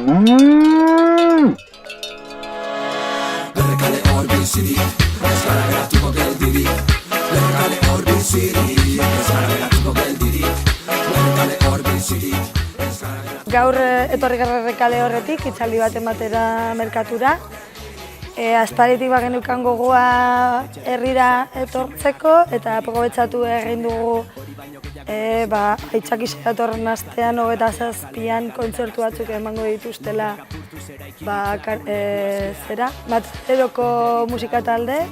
Lerrekale hor bizirik, ez gara geratuko geldirik. Lerrekale hor bizirik, ez gara geratuko geldirik. Lerrekale hor bizirik, ez gara geratuko. Gaur etorri gara Errekale horretik, hitzaldi bat ematera merkatura. Aspalditik bagenukan gogoa herrira etortzeko eta aprobetxatu egin dugu aitzaki datorren astean 27an kontzertu batzuk emango dituztela Matadero musika taldeek.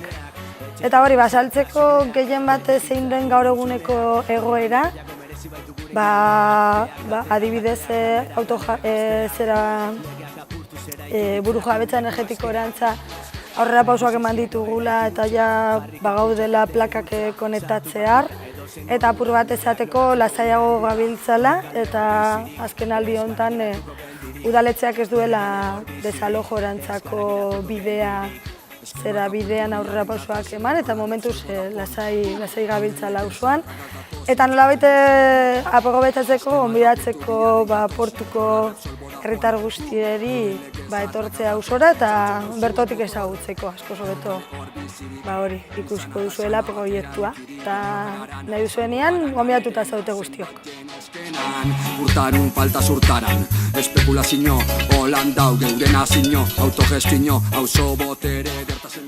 Eta hori, saltzeko gehien bat zein den gaur eguneko egoera, adibidez buru jabetza energetikorantza aurrera pausoak eman ditugula eta ja gaudela plakak konektatzear eta apur bat ezateko lasaiago gabiltzala eta azken aldi honetan udaletxeak ez duela desalojorantzako bidean aurrera pausoak eman eta momentuz lasai gabiltzala auzoan. Eta nolabait aprobetxatzeko, gonbidatzeko portuko herritar guztieri etortzea auzora eta bertotik ezagutzeko askoz hobeto hori ikusiko duzuela proiektua. Eta nahi duzuenean gonbidatuta zaudete guztiok. Urtarun falta zurtaran, espekulazio, holandau geure nazio, autogestio, auzo botere gertatzen.